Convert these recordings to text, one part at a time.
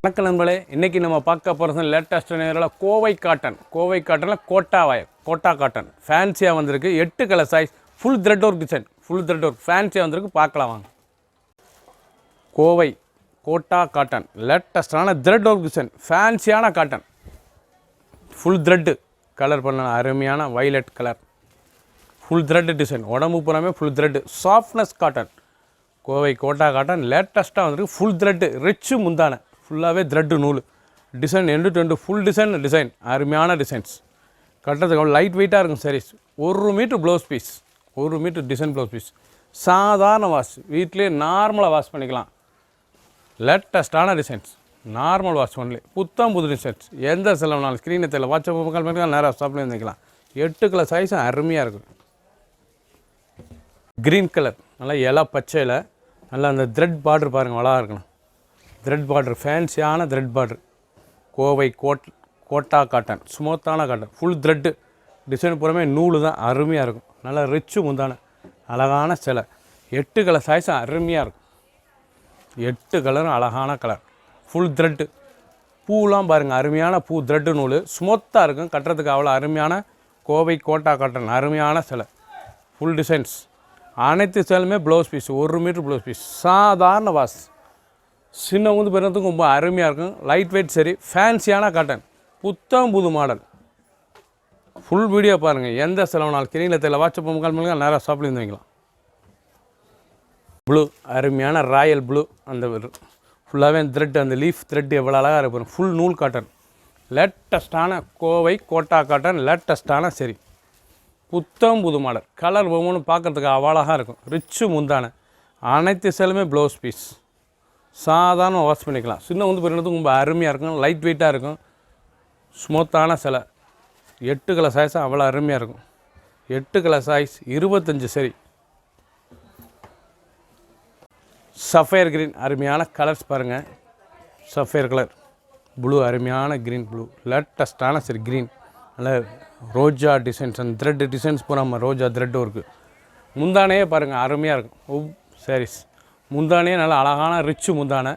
வணக்கம் நண்பர்களே, இன்றைக்கி நம்ம பார்க்க போகிறது லேட்டஸ்ட் நேரில் கோவை காட்டனில் கோட்டா காட்டன் ஃபேன்சியாக வந்திருக்கு. 8 colour size, full thread work design, full thread work ஃபேன்சியாக வந்திருக்கு. பார்க்கலாம் வாங்க. கோட்டா காட்டன் லேட்டஸ்டான த்ரெட் ஒர்க் டிசைன், ஃபேன்சியான காட்டன், ஃபுல் த்ரெட்டு கலர் பண்ண அருமையான violet colour, full thread design, உடம்பு பூராமே full thread, softness cotton. Kota cotton லேட்டஸ்ட்டாக வந்துருக்கு. ஃபுல் த்ரெட்டு, ரிச்சு முந்தான, ஃபுல்லாகவே த்ரெட்டு நூல் design, end to end full design அருமையான டிசைன்ஸ். கட்டுறதுக்கு லைட் வெயிட்டாக இருக்கும் saris. 1 metre blouse piece, 1 metre design blouse piece. சாதாரண வாஷ், வீட்டிலே நார்மலாக வாஷ் பண்ணிக்கலாம். லேட்டஸ்டான டிசைன்ஸ், நார்மல் வாஷ் ஒன்லி, புது டிசைன்ஸ். எந்த செலவுனாலும் ஸ்க்ரீனை தெரியல, வாட்ஸ்அப் மக்கள் பண்ணிக்கலாம், நேராக ஸ்டாப்லேயே இருந்துக்கலாம். 8 கலர் சைஸும் அருமையாக இருக்கும். க்ரீன் கலர், நல்லா இலை பச்சையில் நல்லா அந்த த்ரெட் பார்டர் பாருங்கள், அழகாக இருக்கணும். த்ரெட் பார்டர், ஃபேன்சியான த்ரெட் பார்டர். கோட்டா காட்டன், ஸ்மூத்தான காட்டன், ஃபுல் த்ரெட்டு டிசைன் பூராமே நூல் தான், அருமையாக இருக்கும். நல்லா ரிச்சு முந்தான அழகான சிலை. 8 கலர் சைஸும் அருமையாக இருக்கும். 8 கலரும் அழகான கலர், ஃபுல் த்ரெட்டு. பூலாம் பாருங்கள், அருமையான பூ, த்ரெட்டு நூல் ஸ்மூத்தாக இருக்கும். கட்டுறதுக்கு அவ்வளோ அருமையான கோட்டா காட்டன், அருமையான சிலை, ஃபுல் டிசைன்ஸ். அனைத்து சேலுமே blouse piece, 1 metre blouse piece. சாதாரண வாஷ், சின்னவங்க பெறதுக்கும் ரொம்ப அருமையாக இருக்கும். லைட் வெயிட் சரி, ஃபேன்சியான காட்டன், புது மாடல். ஃபுல் வீடியோ பாருங்கள். எந்த செலவுனாலும் கிரீனில் தெரியல, வாட்ஸ்அப் முக்கால் நேராக ஷாப்பில் இருந்து வைக்கலாம். ப்ளூ, அருமையான ராயல் ப்ளூ. அந்த ஃபுல்லாகவே த்ரெட், அந்த லீஃப் த்ரெட் எவ்வளோ அழகாக இருக்கும். ஃபுல் நூல் காட்டன், லேட்டஸ்டான கோட்டா காட்டன், லேட்டஸ்டான சரி, புது மாடல். கலர் ஒவ்வொன்றும் பார்க்குறதுக்கு அவ்வளோகாக இருக்கும். ரிச்சு முந்தான, அனைத்து சேலுமே ப்ளவுஸ் பீஸ். சாதாரண வாஷ் பண்ணிக்கலாம். பெரியதுக்கு ரொம்ப அருமையாக இருக்கும். லைட் வெயிட்டாக இருக்கும். ஸ்மூத்தான சிலை. 8 கலர் சைஸும் அவ்வளோ அருமையாக இருக்கும். 8 கலர் சைஸ், 25 சரி. சஃபயர் க்ரீன், அருமையான கலர்ஸ் பாருங்கள். சஃபயர் கலர், ப்ளூ, அருமையான க்ரீன் ப்ளூ, லேட்டஸ்டான சரி க்ரீன். நல்ல ரோஜா டிசைன்ஸ், அந்த த்ரெட் டிசைன்ஸ் பூரா ரோஜா த்ரெட் ஒர்க்கு. முந்தானையே பாருங்கள், அருமையாக இருக்கும். சாரீஸ் முந்தானே நல்லா அழகான ரிச்சு முந்தானை.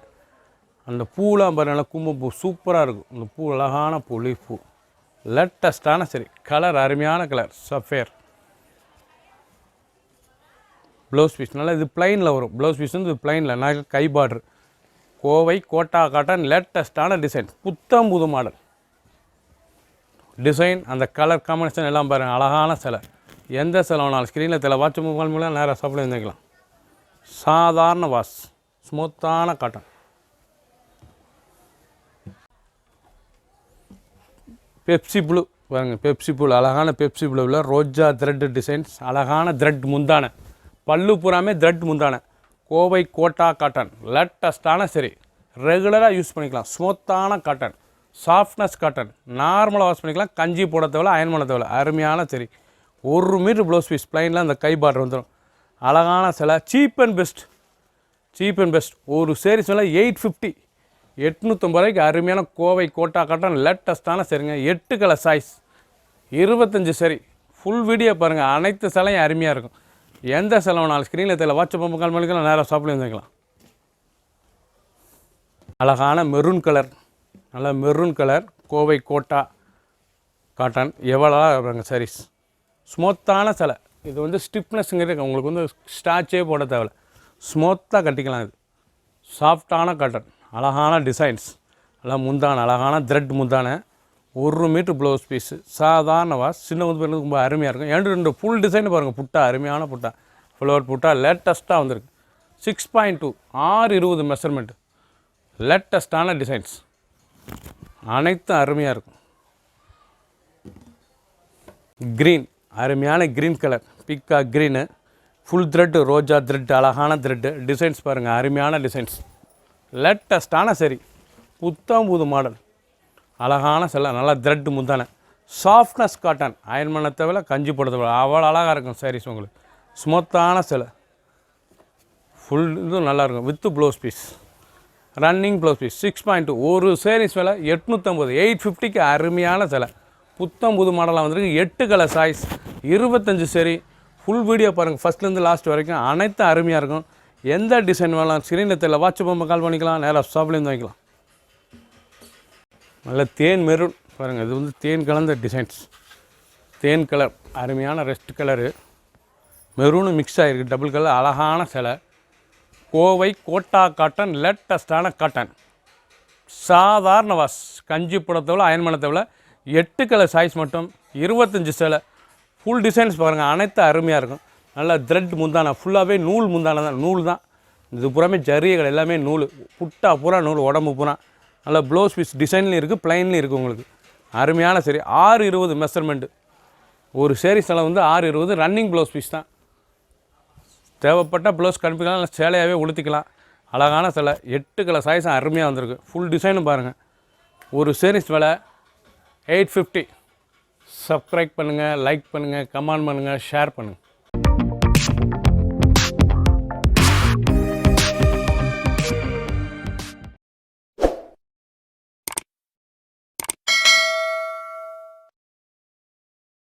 அந்த பூலாம் பாருங்கள், நல்லா கும்பப்பூ சூப்பராக இருக்கும். அந்த பூ அழகான பூ, லீஃப் பூ, லேட்டஸ்டான சரி கலர், அருமையான கலர். சஃபேர் ப்ளவுஸ் பீஸ், நல்லா இது ப்ளைனில் வரும். ப்ளவுஸ் பீஸ் வந்து இது ப்ளைனில், நான் கை பார்டர். கோட்டா காட்டன், லேட்டஸ்டான டிசைன், புது மாடல் டிசைன். அந்த கலர் காம்பினேஷன் எல்லாம் பாருங்கள், அழகான சிலை. எந்த செலவுனாலும் ஸ்க்ரீனில் தெரியல, வாட்ஸ்அப் மொபைல் மூலம் நேராக சாப்பிட இருந்துக்கலாம். சாதாரண வாஷ், ஸ்மூத்தான காட்டன். பெப்சி ப்ளூ பாருங்கள், பெப்சி ப்ளூ, அழகான பெப்சி ப்ளூவில் ரோஜா த்ரெட் டிசைன்ஸ், அழகான த்ரெட் முந்தான, பல்லு பூராமே த்ரெட் முந்தான. கோட்டா காட்டன், லேட்டஸ்டான சரி, ரெகுலராக யூஸ் பண்ணிக்கலாம். ஸ்மூத்தான காட்டன், சாஃப்ட்னஸ் காட்டன், நார்மலாக வாஷ் பண்ணிக்கலாம். கஞ்சி போட தேவை, அயன் பண்ண தேவை. அருமையான சரி, 1 மீட்டர் ப்ளவுஸ் பீஸ், ப்ளைனில் அந்த கை பார்டர் வந்துடும். அழகான சிலை, சீப் அண்ட் பெஸ்ட். ஒரு சேரீஸ் மேலே 850, 850 ரூபாய்க்கு அருமையான கோட்டா காட்டன், லேட்டஸ்டான சரிங்க. 8 கலர் சைஸ், 25 சரி. ஃபுல் வீடியோ பாருங்கள். அனைத்து சிலையும் அருமையாக இருக்கும். எந்த செலவுனாலும் ஸ்க்ரீனில் தெரியல, வாட்ஸ்அப் முக்கால் மணிக்கெல்லாம் நேராக ஷாப்பில் இருந்துக்கலாம். அழகான மெரூன் கலர், நல்ல மெரூன் கலர், கோட்டா காட்டன், எவ்வளோ வருங்க சாரீஸ். ஸ்மூத்தான சிலை. இது வந்து ஸ்டிப்னஸ்ங்கிறது உங்களுக்கு வந்து ஸ்டாச்சே போட தேவையில்ல, ஸ்மூத்தாக கட்டிக்கலாம். இது சாஃப்டான காட்டன், அழகான டிசைன்ஸ், நல்லா முந்தான, அழகான த்ரெட் முந்தான, 1 மீட்டர் ப்ளவுஸ் பீஸு. சாதாரண வாஷ், பெரியது ரொம்ப அருமையாக இருக்கும். 2 ஃபுல் டிசைன் பாருங்கள். புட்டா, அருமையான புட்டா, ஃப்ளவர் புட்டா, லேட்டஸ்ட்டாக வந்திருக்கு. 6.2, 620 மெஷர்மெண்ட், லேட்டஸ்டான டிசைன்ஸ், அனைத்தும் அருமையாக இருக்கும். க்ரீன், அருமையான க்ரீன் கலர், பிக்கா க்ரீனு, ஃபுல் த்ரெட்டு, ரோஜா த்ரெட்டு, அழகான த்ரெட்டு டிசைன்ஸ் பாருங்கள், அருமையான டிசைன்ஸ், லேட்டஸ்டான சரி, புது மாடல், அழகான சிலை, நல்லா த்ரெட்டு முந்தான, சாஃப்ட்னஸ் காட்டன், அயன் பண்ண தேவையில்ல, கஞ்சி போட தேவையில்ல, அவ்வளோ அழகாக இருக்கும் சாரீஸ் உங்களுக்கு. ஸ்மூத்தான சிலை, ஃபுல் இதுவும் நல்லாயிருக்கும். With blouse piece, running blouse piece. 6.2, ஒரு சாரீஸ் விலை 850, 850க்கு அருமையான சிலை, புது மாடலாக வந்திருக்கு. 8 கலர் சைஸ், 25 சரி. ஃபுல் வீடியோ பாருங்கள், ஃபஸ்ட்லேருந்து லாஸ்ட் வரைக்கும். அனைத்தும் அருமையாக இருக்கும். எந்த டிசைன் வேணாலும் ஸ்க்ரீனில் தெரியல, வாட்ஸ்அப் கால் பண்ணிக்கலாம், நேராக ஷாப்லேருந்து வாங்கிக்கலாம். நல்ல தேன் மெரூன் பாருங்கள், இது வந்து தேன் கலந்த டிசைன்ஸ். தேன் கலர் அருமையான ரெஸ்ட் கலரு, மெரூனு மிக்ஸ் ஆகிருக்கு, டபுள் கலர் அழகான சிலை. கோவை கோட்டா காட்டன், லேட்டஸ்டான காட்டன். சாதாரண வாஷ், கஞ்சிப்படத்தை விட அயன்மனத்தை விட 8 கலர் சாய்ஸ் மட்டும் 25 சேலை. ஃபுல் டிசைன்ஸ் பாருங்கள், அனைத்து அருமையாக இருக்கும். நல்லா த்ரெட் முந்தானா, ஃபுல்லாகவே நூல் முந்தானா தான், நூல் தான். இது பூராமே ஜரியகள் எல்லாமே நூல், புட்டா பூரா நூல், உடம்பு பூரா. நல்லா ப்ளவுஸ் பீஸ் டிசைன்லையும் இருக்குது, ப்ளைன்லையும் இருக்குது. உங்களுக்கு அருமையான சரி. 620 மெஷர்மெண்ட்டு. ஒரு சேரீ சிலை வந்து 620, ரன்னிங் ப்ளவுஸ் பீஸ் தான். தேவைப்பட்ட ப்ளவுஸ் கணிப்பிக்கலாம், இல்லை சேலையாகவே உளுத்திக்கலாம். அழகான சிலை, 8 கலர் சாய்ஸும் அருமையாக வந்திருக்கு. ஃபுல் டிசைனும் பாருங்கள். ஒரு சேரீஸ் விலை 850. சப்ஸ்கிரைப் பண்ணுங்கள், லைக் பண்ணுங்கள், கமெண்ட் பண்ணுங்கள், ஷேர் பண்ணுங்கள்.